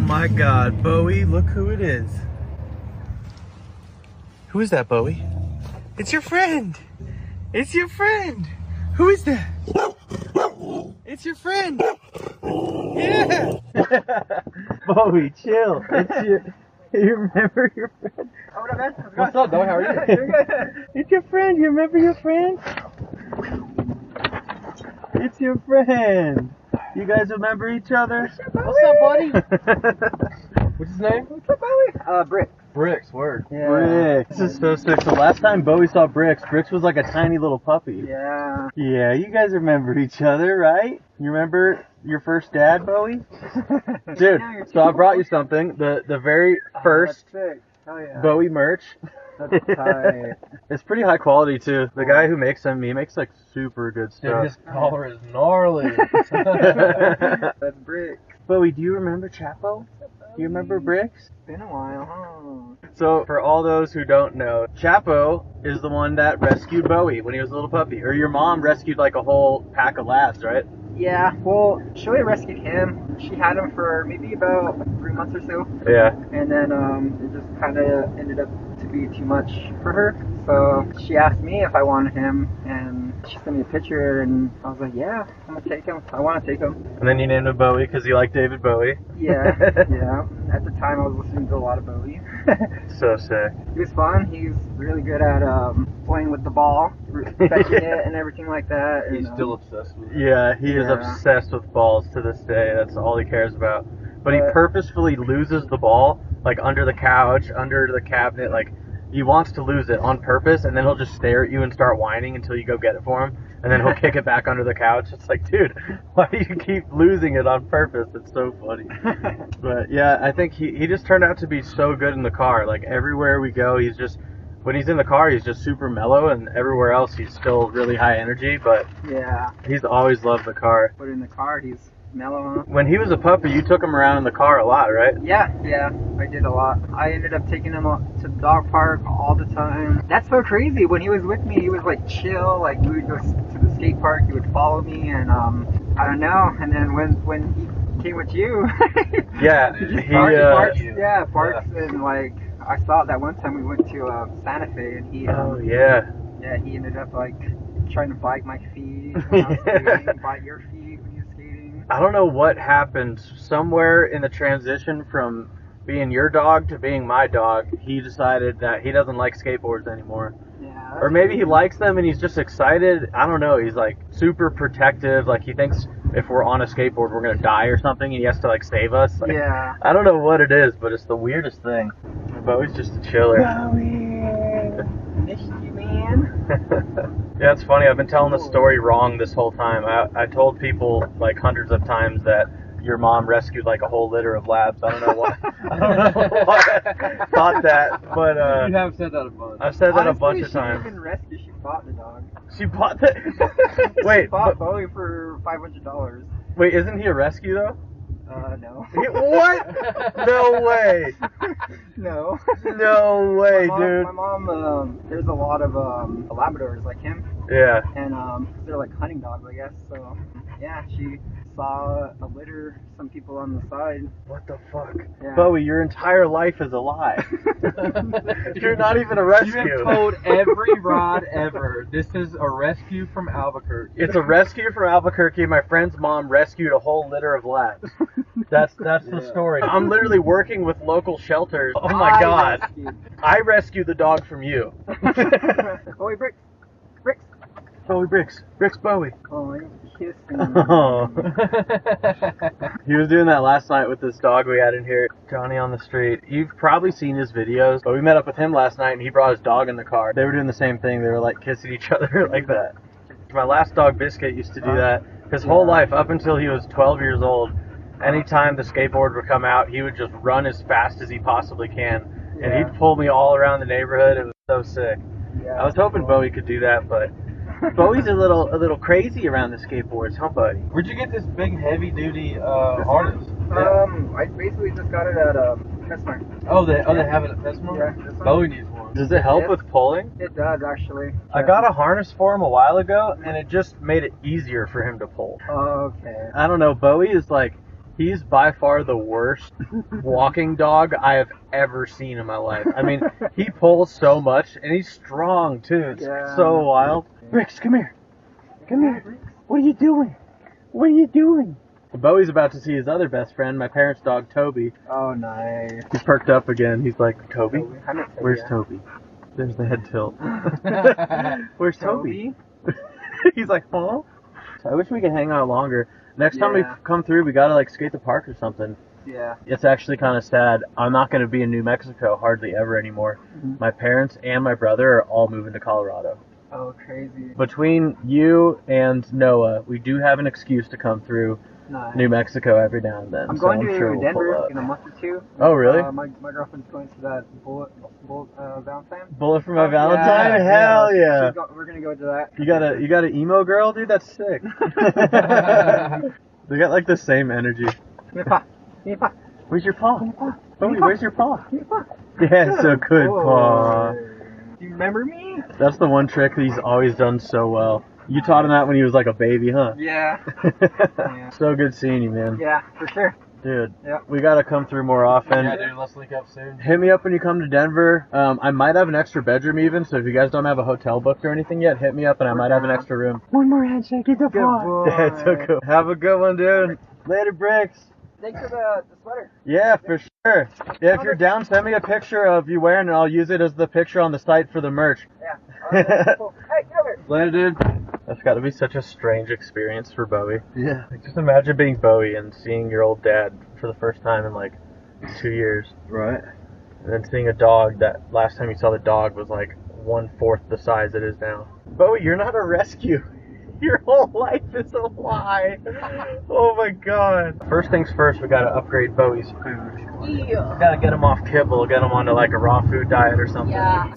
my God, Bowie, look who it is. Who is that, Bowie? It's your friend. It's your friend. Who is that? It's your friend. Yeah. Bowie, chill. It's your. You remember your friend? Oh, what up, man? What's up, dog? How are you? It's your friend. You remember your friend? It's your friend. You guys remember each other? What's up, buddy? What's his name? What's up, Bowie? Brick. Bricks, word. Yeah. Bricks. This is so sick. So last time Bowie saw Bricks was like a tiny little puppy. Yeah. Yeah, you guys remember each other, right? You remember your first dad, Bowie? Dude, so I brought you something. The very first Oh, yeah. Bowie merch. That's tight. It's pretty high quality too. The guy who makes them, he makes like super good stuff. Dude, his collar is gnarly. That's Brick. Bowie, do you remember Chapo? Do you remember Bricks? Been a while, huh? So, for all those who don't know, Chapo is the one that rescued Bowie when he was a little puppy. Or your mom rescued like a whole pack of labs, right? Yeah, well, Shirley rescued him. She had him for maybe about 3 months or so. Yeah. And then it just kind of ended up to be too much for her. So she asked me if I wanted him, and she sent me a picture, and I was like, yeah, I'm going to take him. I want to take him. And then you named him Bowie because you like David Bowie. Yeah, yeah. At the time, I was listening to a lot of Bowie. So sick. He was fun. He's really good at playing with the ball, fetching it, and everything like that. He's and, still obsessed with it. Yeah, he is Yeah. obsessed with balls to this day. That's all he cares about. But he purposefully loses the ball, like under the couch, under the cabinet. Like, he wants to lose it on purpose, and then he'll just stare at you and start whining until you go get it for him. And then he'll kick it back under the couch. It's like, dude, why do you keep losing it on purpose? It's so funny. But yeah, I think he just turned out to be so good in the car. Like, everywhere we go, he's just, when he's in the car, he's just super mellow, and everywhere else, he's still really high energy. But yeah, he's always loved the car. but in the car, he's mellow, huh? When he was a puppy, you took him around in the car a lot, right? Yeah, I did a lot. I ended up taking him to the dog park all the time. That's so crazy. When he was with me, he was like chill. Like, we would go to the skate park, he would follow me, and I don't know. And then when he came with you, Yeah, barks, and like I saw that one time we went to Santa Fe, and he oh yeah. yeah, he ended up like trying to bite my feet when I was skating, bite your feet when you were skating. I don't know what happened. Somewhere in the transition from being your dog to being my dog, he decided that he doesn't like skateboards anymore. Yeah. Or maybe he likes them and he's just excited. I don't know. He's like super protective. Like, he thinks if we're on a skateboard, we're going to die or something. And he has to like save us. Like, Yeah. I don't know what it is, but it's the weirdest thing. Bowie's just a chiller. Miss you, man. Yeah, it's funny. I've been telling the story wrong this whole time. I told people like hundreds of times that your mom rescued like a whole litter of labs. I don't know why. I don't know why I thought that, but You have said that a bunch. I've said that Honestly, a bunch of She times. didn't rescue. She bought the dog. She bought the. She Wait, bought Bowie for $500. wait, isn't he a rescue though? No. What? No way. No. No way, dude. My mom, there's a lot of Labradors like him, Yeah. and they're like hunting dogs, I guess. So, yeah, she saw a litter, some people on the side. What the fuck? Yeah. Bowie, your entire life is a lie. You're not even a rescue. You have told every rod ever. This is a rescue from Albuquerque. It's a rescue from Albuquerque. My friend's mom rescued a whole litter of labs. That's the story. I'm literally working with local shelters. Oh my god. I rescued the dog from you. Bowie Bricks. Bricks. Bowie Bricks. Bricks Bowie. Oh, you're kissing. Oh. He was doing that last night with this dog we had in here, Johnny on the street. You've probably seen his videos, but we met up with him last night and he brought his dog in the car. They were doing the same thing. They were like kissing each other like that. My last dog, Biscuit, used to do that his whole life up until he was 12 years old. Anytime the skateboard would come out, he would just run as fast as he possibly can. And he'd pull me all around the neighborhood. It was so sick. Yeah, I was hoping Bowie could do that, but Bowie's a little crazy around the skateboards, huh, buddy? Where'd you get this big, heavy-duty harness? I basically just got it at PetSmart. Oh, they have it at PetSmart? Yeah, PetSmart. Bowie needs one. Does it help with pulling? It does, actually. I got a harness for him a while ago, and it just made it easier for him to pull. Okay. I don't know, Bowie is like, He's by far the worst walking dog I have ever seen in my life. I mean, he pulls so much, and he's strong, too. It's so wild. Bricks, come here. Come here. What are you doing? What are you doing? Bowie's about to see his other best friend, my parents' dog, Toby. Oh, nice. He's perked up again. He's like, Toby? Where's Toby? There's the head tilt. Where's Toby? He's like, huh? I wish we could hang out longer. Next time we come through, we gotta like skate the park or something. Yeah. It's actually kind of sad. I'm not gonna be in New Mexico hardly ever anymore. Mm-hmm. My parents and my brother are all moving to Colorado. Oh, crazy. Between you and Noah, we do have an excuse to come through New Mexico every now and then. I'm going to Denver in a month or two. Oh, really? My girlfriend's going to that Bullet Valentine. Bullet for my Valentine? Hell yeah. We're going to go to that. You got an emo girl, dude? That's sick. They got like the same energy. Where's your paw? Bowie, where's your paw? Yeah, so good, paw. Do you remember me? That's the one trick that he's always done so well. You taught him that when he was like a baby, huh? Yeah. So good seeing you, man. Yeah, for sure. Dude, we gotta come through more often. Yeah, dude, let's link up soon. Hit me up when you come to Denver. I might have an extra bedroom even, so if you guys don't have a hotel booked or anything yet, hit me up and I might have an extra room. One more handshake, get the paw. Yeah, so cool. Have a good one, dude. Later, Bricks. Thanks for the sweater. Yeah, for sure. Yeah, if you're down, send me a picture of you wearing it, and I'll use it as the picture on the site for the merch. Yeah. Right, cool. Hey, get over. Later, dude. That's got to be such a strange experience for Bowie. Yeah. Like, just imagine being Bowie and seeing your old dad for the first time in like 2 years. Right. And then seeing a dog that last time you saw the dog was like 1/4 the size it is now. Bowie, you're not a rescue. Your whole life is a lie. Oh my god. First things first, we gotta upgrade Bowie's food. Yeah. We gotta get him off kibble, get him onto like a raw food diet or something. Yeah.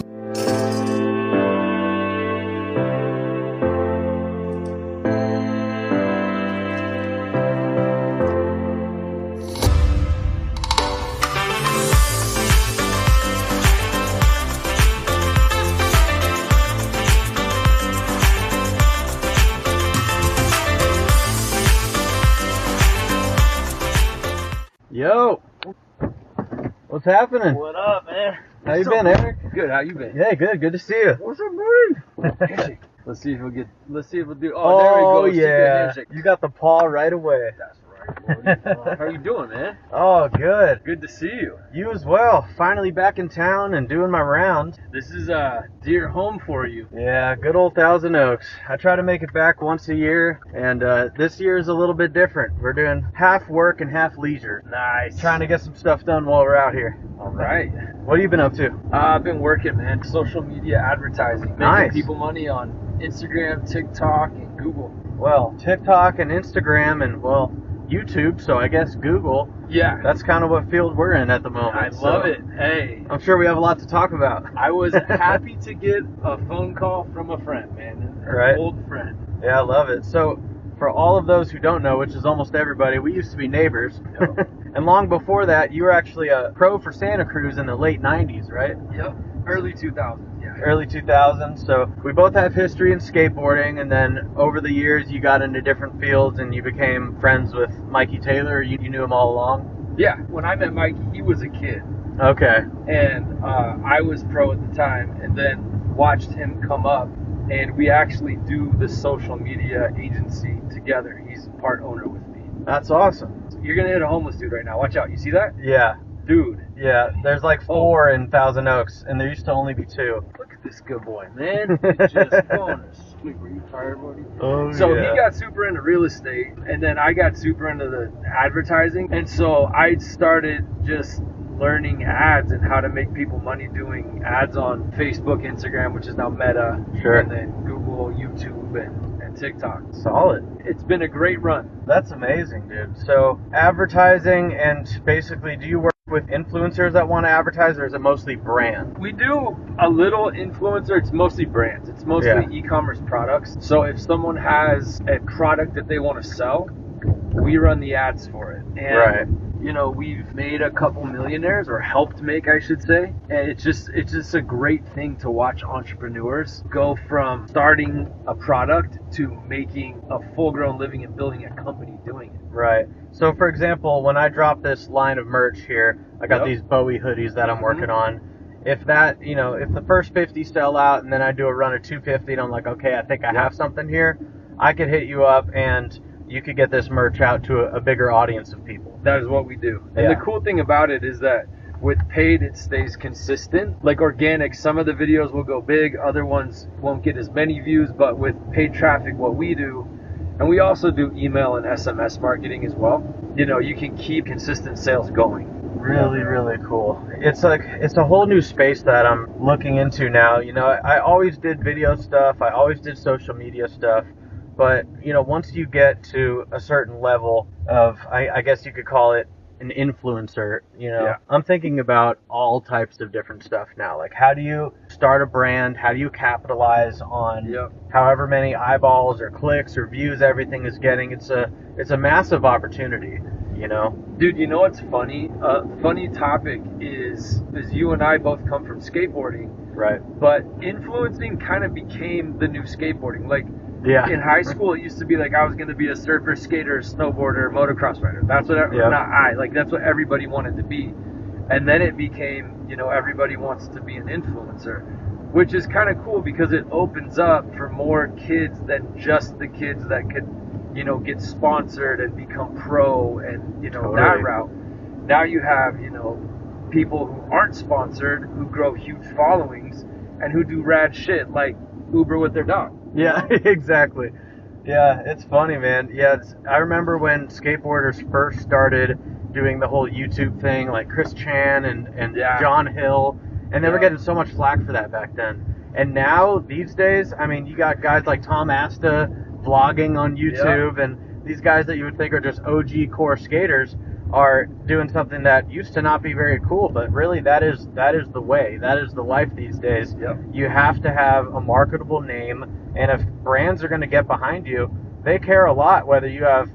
Yo! What's happening? What up, man? How you been, Eric? Good. How you been? Yeah, good. Good to see you. What's up, man? Let's see if we'll do. Oh, there we go. Yeah. You got the paw right away. That's right. How you doing, man? Oh, good. Good to see you. You as well. Finally back in town and doing my rounds. This is a dear home for you. Yeah, good old Thousand Oaks. I try to make it back once a year, and this year is a little bit different. We're doing half work and half leisure. Nice. Trying to get some stuff done while we're out here. All right. What have you been up to? I've been working, man. Social media advertising. Nice. Making people money on Instagram, TikTok, and Google. Well, TikTok and Instagram and, well, YouTube, so I guess Google. Yeah. That's kind of what field we're in at the moment. I love it. Hey. I'm sure we have a lot to talk about. I was happy to get a phone call from a friend, man. Right. An old friend. Yeah, I love it. So, for all of those who don't know, which is almost everybody, we used to be neighbors. Yep. And long before that, you were actually a pro for Santa Cruz in the late 90s, right? Yep. Early 2000s, yeah. Early 2000s. So we both have history in skateboarding, and then over the years you got into different fields and you became friends with Mikey Taylor. You knew him all along? Yeah. When I met Mikey, he was a kid. Okay. And I was pro at the time, and then watched him come up, and we actually do the social media agency together. He's part owner with me. That's awesome. You're going to hit a homeless dude right now. Watch out. You see that? Yeah. Dude. Yeah, there's like 4 in Thousand Oaks, and there used to only be 2. Look at this good boy, man. He's just going to sleep. Are you tired, buddy? Oh, So yeah. he got super into real estate, and then I got super into the advertising. And so I started just learning ads and how to make people money doing ads on Facebook, Instagram, which is now Meta, Sure. and then Google, YouTube, and TikTok. Solid. It's been a great run. That's amazing, dude. So, advertising, and basically, do you work with influencers that want to advertise, or is it mostly brand? We do a little influencer. It's mostly brands. It's mostly e-commerce products. So if someone has a product that they want to sell, we run the ads for it. And, Right. you know, we've made a couple millionaires, or helped make, I should say. And it's just a great thing to watch entrepreneurs go from starting a product to making a full-grown living and building a company doing it. Right. So, for example, when I drop this line of merch here, I got Yep. these Bowie hoodies that I'm working Mhm. on. If that, if the first 50 sell out and then I do a run of 250 and I'm like, okay, I think I Yep. have something here, I could hit you up and you could get this merch out to a bigger audience of people. That is what we do. And Yeah. the cool thing about it is that with paid, it stays consistent. Like organic, some of the videos will go big, other ones won't get as many views, but with paid traffic, what we do, and we also do email and SMS marketing as well, you can keep consistent sales going. Really, really cool. It's a whole new space that I'm looking into now. I always did video stuff. I always did social media stuff. But, once you get to a certain level of, I guess you could call it an influencer, Yeah. I'm thinking about all types of different stuff now. Like, how do you start a brand? How do you capitalize on Yep. however many eyeballs or clicks or views everything is getting? It's a massive opportunity, Dude, you know what's funny? Funny topic is you and I both come from skateboarding, Right. but influencing kind of became the new skateboarding. Like, Yeah. in high school, it used to be like I was going to be a surfer, skater, snowboarder, motocross rider. That's what, that's what everybody wanted to be. And then it became, everybody wants to be an influencer, which is kind of cool because it opens up for more kids than just the kids that could, get sponsored and become pro and, Totally. that route. Now you have, people who aren't sponsored, who grow huge followings and who do rad shit like Uber with their dog. Yeah, exactly. Yeah, it's funny, man. Yeah, I remember when skateboarders first started doing the whole YouTube thing, like Chris Chan and Yeah. John Hill, and they were Yeah. getting so much flack for that back then. And now, these days, I mean, you got guys like Tom Asta vlogging on YouTube, and these guys that you would think are just OG core skaters are doing something that used to not be very cool, but really that is the way. That is the life these days. Yep. You have to have a marketable name, and if brands are going to get behind you, they care a lot whether you have,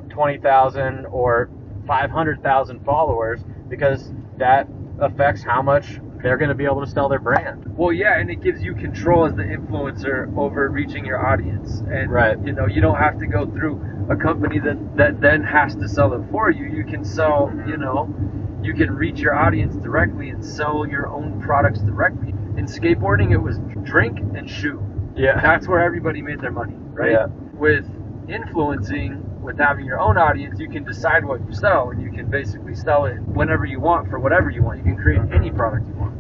20,000 or 500,000 followers, because that affects how much they're going to be able to sell their brand. Well, yeah, and it gives you control as the influencer over reaching your audience. And, Right. you don't have to go through a company that then has to sell it for you. You can sell, you can reach your audience directly and sell your own products directly. In skateboarding, it was drink and shoe. Yeah. That's where everybody made their money, right? Yeah. With influencing, with having your own audience, you can decide what you sell, and you can basically sell it whenever you want for whatever you want. You can create any product you want,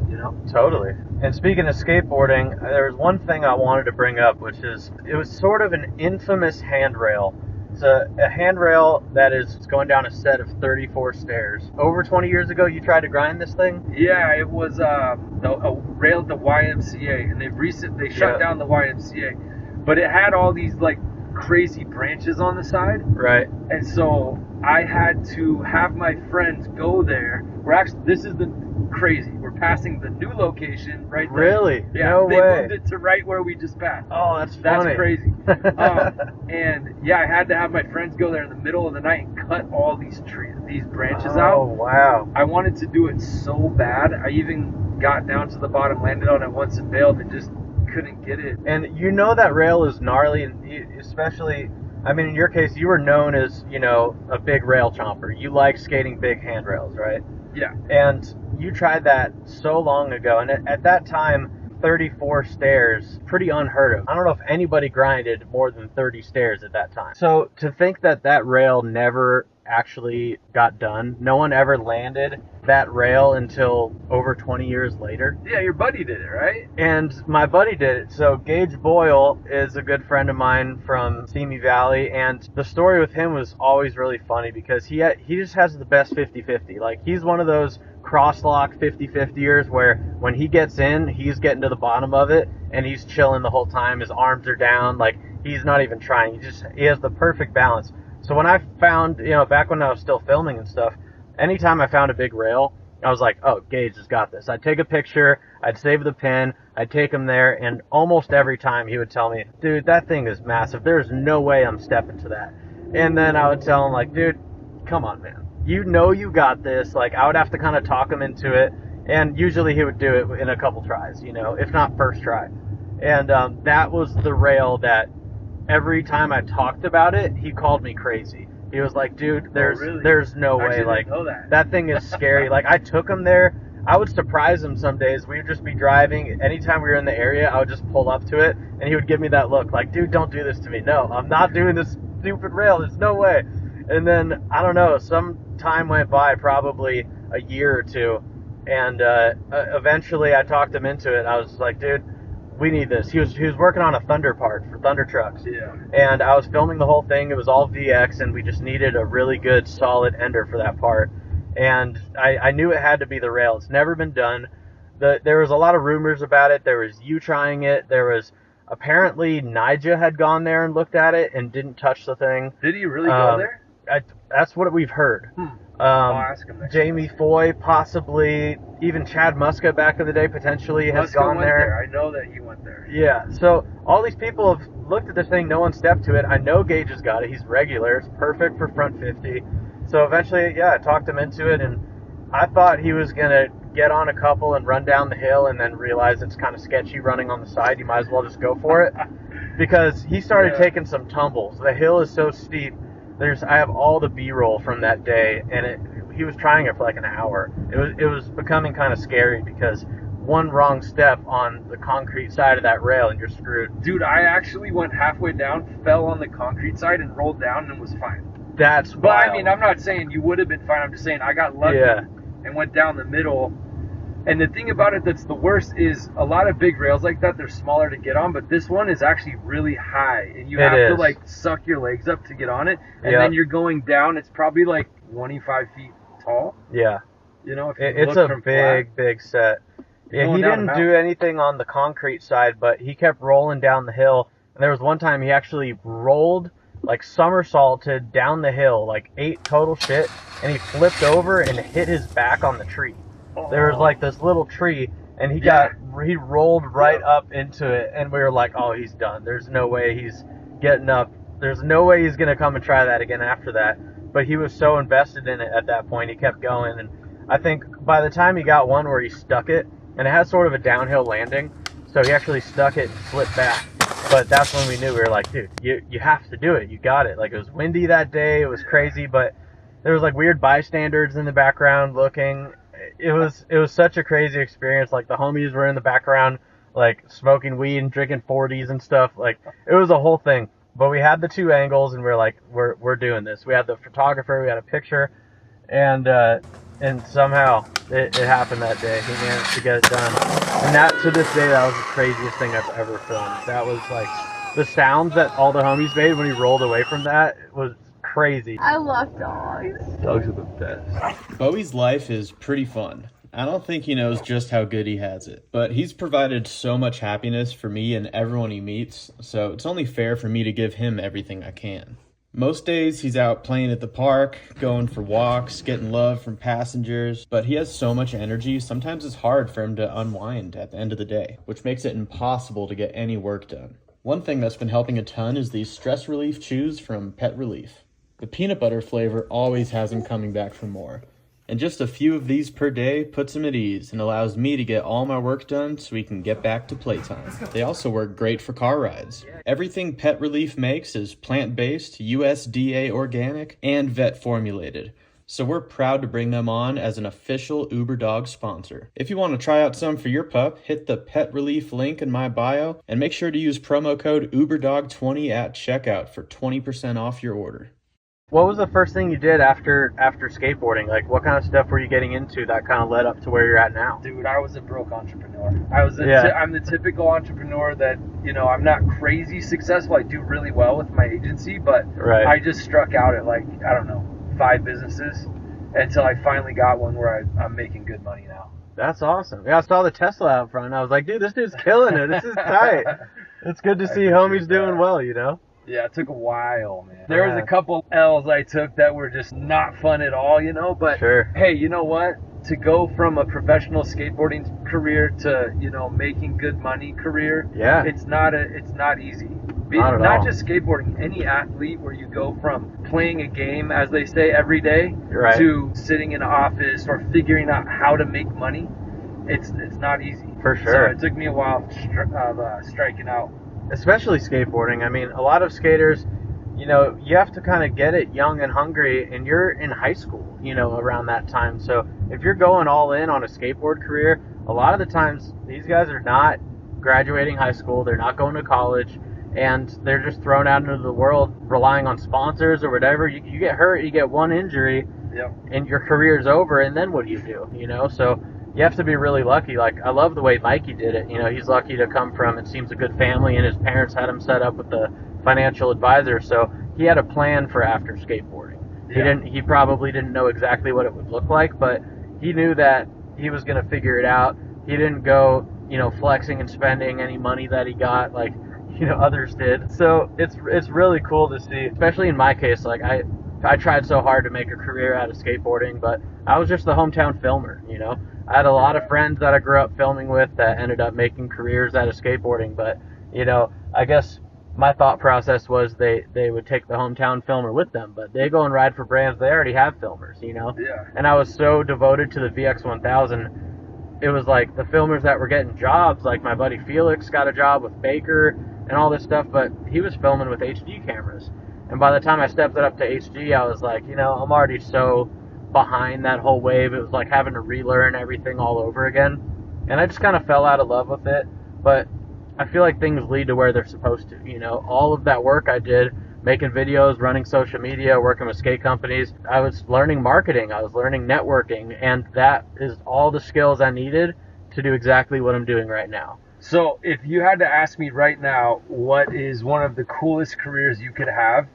Totally. And speaking of skateboarding, there was one thing I wanted to bring up, which is it was sort of an infamous handrail. It's a handrail that is going down a set of 34 stairs. Over 20 years ago, you tried to grind this thing? Yeah, it was a rail at the YMCA, and they shut down the YMCA, but it had all these like crazy branches on the side, Right. and so I had to have my friends go there. This is the crazy. We're passing the new location right there. Really? Yeah, No they way. moved it to right where we just passed. Oh, that's funny. That's crazy. And yeah, I had to have my friends go there in the middle of the night and cut all these branches out. Oh, wow. I wanted to do it so bad. I even got down to the bottom, landed on it once and bailed, and just couldn't get it. And that rail is gnarly, and especially, I mean, in your case, you were known as, a big rail chomper. You like skating big handrails, right? Yeah. And you tried that so long ago, and at that time, 34 stairs, pretty unheard of. I don't know if anybody grinded more than 30 stairs at that time. So to think that rail never actually got done, no one ever landed that rail until over 20 years later. Yeah, your buddy did it, right? And my buddy did it. So Gage Boyle is a good friend of mine from Simi Valley, and the story with him was always really funny because he just has the best 50-50. Like, he's one of those cross-lock 50-50ers where when he gets in, he's getting to the bottom of it, and he's chilling the whole time. His arms are down, like, he's not even trying. He has the perfect balance. So when I found, back when I was still filming and stuff, anytime I found a big rail, I was like, oh, Gage has got this. I'd take a picture, I'd save the pin, I'd take him there, and almost every time he would tell me, dude, that thing is massive. There's no way I'm stepping to that. And then I would tell him, like, dude, come on, man. You got this. Like, I would have to kind of talk him into it, and usually he would do it in a couple tries, if not first try. And that was the rail that every time I talked about it, he called me crazy. He was like, dude, really? there's no I way. actually Like, didn't know that. that thing is scary. Like, I took him there. I would surprise him some days. We would just be driving. Anytime we were in the area, I would just pull up to it, and he would give me that look, like, dude, don't do this to me. No, I'm not doing this stupid rail. There's no way. And then, I don't know, some time went by, probably a year or two, and eventually I talked him into it. I was like, dude, we need this. He was working on a Thunder part for Thunder trucks. Yeah. And I was filming the whole thing. It was all VX, and we just needed a really good, solid ender for that part. And I knew it had to be the rail. It's never been done. There was a lot of rumors about it. There was you trying it. There was apparently Nija had gone there and looked at it and didn't touch the thing. Did he really go there? That's what we've heard. I'll ask him next Jamie time. Foy, possibly, even Chad Muska back in the day potentially has gone went there. I know that he went there. Yeah, so all these people have looked at this thing, no one stepped to it. I know Gage has got it. He's regular. It's perfect for front 50. So eventually, yeah, I talked him into it, and I thought he was going to get on a couple and run down the hill and then realize it's kind of sketchy running on the side. You might as well just go for it. Because he started taking some tumbles. The hill is so steep. I have all the B-roll from that day, and he was trying it for like an hour. It was becoming kind of scary because one wrong step on the concrete side of that rail and you're screwed. Dude, I actually went halfway down, fell on the concrete side, and rolled down and was fine. That's But wild. I mean, I'm not saying you would have been fine. I'm just saying I got lucky and went down the middle. And the thing about it that's the worst is a lot of big rails like that, they're smaller to get on, but this one is actually really high. And you have to like suck your legs up to get on it. And then you're going down. It's probably like 25 feet tall. Yeah. You know, if you it's look a from flat. big set. Yeah, Going he down a didn't do anything on the concrete side, but he kept rolling down the hill. And there was one time he actually rolled, like somersaulted down the hill, like 8 total shit, and he flipped over and hit his back on the tree. There was like this little tree, and he rolled right up into it, and we were like, oh, he's done. There's no way he's getting up. There's no way he's going to come and try that again after that. But he was so invested in it at that point, he kept going. And I think by the time he got one where he stuck it, and it had sort of a downhill landing, so he actually stuck it and flipped back. But that's when we knew. We were like, dude, you have to do it. You got it. Like, it was windy that day. It was crazy, but there was like weird bystanders in the background looking. It was such a crazy experience. Like, the homies were in the background, like, smoking weed and drinking 40s and stuff. Like, it was a whole thing. But we had the 2 angles, and we were like, we're doing this. We had the photographer, we had a picture, and somehow it happened that day. He managed to get it done. And that, to this day, that was the craziest thing I've ever filmed. That was, like, the sounds that all the homies made when he rolled away from that was crazy. I love dogs. Dogs are the best. Bowie's life is pretty fun. I don't think he knows just how good he has it, but he's provided so much happiness for me and everyone he meets, so it's only fair for me to give him everything I can. Most days he's out playing at the park, going for walks, getting love from passengers, but he has so much energy, sometimes it's hard for him to unwind at the end of the day, which makes it impossible to get any work done. One thing that's been helping a ton is these stress relief chews from Pet Relief. The peanut butter flavor always has him coming back for more. And just a few of these per day puts him at ease and allows me to get all my work done so we can get back to playtime. They also work great for car rides. Everything Pet Relief makes is plant-based, USDA organic, and vet formulated. So we're proud to bring them on as an official Uber Dog sponsor. If you want to try out some for your pup, hit the Pet Relief link in my bio and make sure to use promo code UberDog20 at checkout for 20% off your order. What was the first thing you did after skateboarding? Like, what kind of stuff were you getting into that kind of led up to where you're at now? Dude, I was a broke entrepreneur. I'm the typical entrepreneur that, you know, I'm not crazy successful. I do really well with my agency, but I just struck out at, like, I don't know, 5 businesses until I finally got one where I'm making good money now. That's awesome. Yeah, I saw the Tesla out front, and I was like, dude, this dude's killing it. This is tight. It's good to see homies doing well, you know? Yeah, it took a while, man. There was a couple L's I took that were just not fun at all, you know, but hey, you know what? To go from a professional skateboarding career to, you know, making good money career, it's not easy. Not just skateboarding, any athlete where you go from playing a game, as they say, every day to sitting in an office or figuring out how to make money, it's not easy. For sure. So it took me a while of striking out. Especially skateboarding. I mean, a lot of skaters, you know, you have to kind of get it young and hungry, and you're in high school, you know, around that time. So if you're going all in on a skateboard career, a lot of the times these guys are not graduating high school, they're not going to college, and they're just thrown out into the world relying on sponsors or whatever. You get hurt, you get one injury, and your career's over, and then what do? You know, so you have to be really lucky. Like, I love the way Mikey did it. You know, he's lucky to come from, it seems, a good family, and his parents had him set up with the financial advisor, so he had a plan for after skateboarding. He probably didn't know exactly what it would look like, but he knew that he was going to figure it out. He didn't go, you know, flexing and spending any money that he got like, you know, others did. So it's really cool to see, especially in my case. Like, I tried so hard to make a career out of skateboarding, but I was just the hometown filmer, you know. I had a lot of friends that I grew up filming with that ended up making careers out of skateboarding, but, you know, I guess my thought process was they would take the hometown filmer with them, but they go and ride for brands, they already have filmers, you know? Yeah. And I was so devoted to the VX1000, it was like the filmers that were getting jobs, like my buddy Felix got a job with Baker and all this stuff, but he was filming with HD cameras. And by the time I stepped it up to HD, I was like, you know, I'm already so behind that whole wave. It was like having to relearn everything all over again. And I just kind of fell out of love with it, but I feel like things lead to where they're supposed to, you know. All of that work I did, making videos, running social media, working with skate companies, I was learning marketing, I was learning networking, and that is all the skills I needed to do exactly what I'm doing right now. So if you had to ask me right now, what is one of the coolest careers you could have,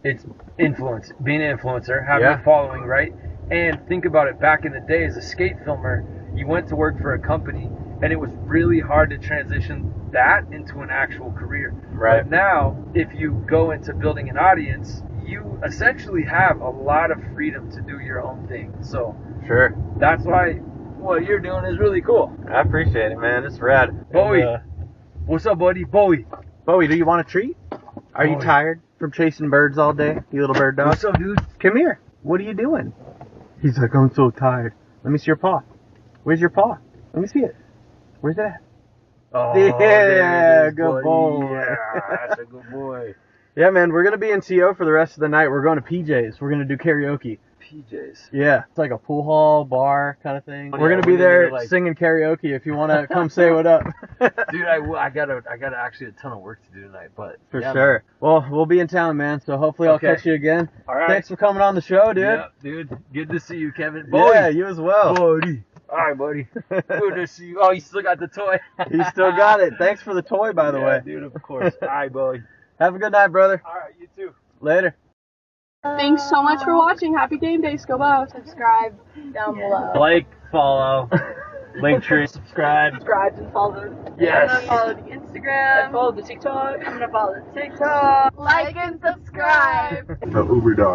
it's influence, being an influencer, having a following, right? And think about it, back in the day as a skate filmer, you went to work for a company, and it was really hard to transition that into an actual career. Right. But now, if you go into building an audience, you essentially have a lot of freedom to do your own thing. So Sure. that's why what you're doing is really cool. I appreciate it, man. It's rad. Bowie. And, What's up, buddy? Bowie. Bowie, do you want a treat? Are you Bowie. tired from chasing birds all day, you little bird dog? What's up, dude? Come here. What are you doing? He's like, I'm so tired. Let me see your paw. Where's your paw? Let me see it. Where's it at? Oh, Yeah, there it is, good buddy. boy. Yeah, that's a good boy. Yeah, man, we're going to be in CO for the rest of the night. We're going to PJ's. We're going to do karaoke. PJs. Yeah, it's like a pool hall, bar kind of thing. Oh, We're yeah, going to be we're there gonna, like- singing karaoke if you want to come say what up. Dude, I got actually a ton of work to do tonight, but For yeah, sure. Well, we'll be in town, man, so hopefully I'll Okay. catch you again. All right. Thanks for coming on the show, dude. Yeah, dude. Good to see you, Kevin. Yeah, you as well. Buddy. All right, buddy. Good to see you. Oh, you still got the toy. You still got it. Thanks for the toy, by the way. Dude, of course. All right, buddy. Have a good night, brother. All right, you too. Later. Thanks so much for watching. Happy game day, Scobo. Subscribe down below. Like, follow, Linktree, subscribe. Subscribe and follow. Yes. I'm gonna follow the Instagram. Follow the TikTok. I'm gonna follow the TikTok. Like and subscribe. The Uber dog.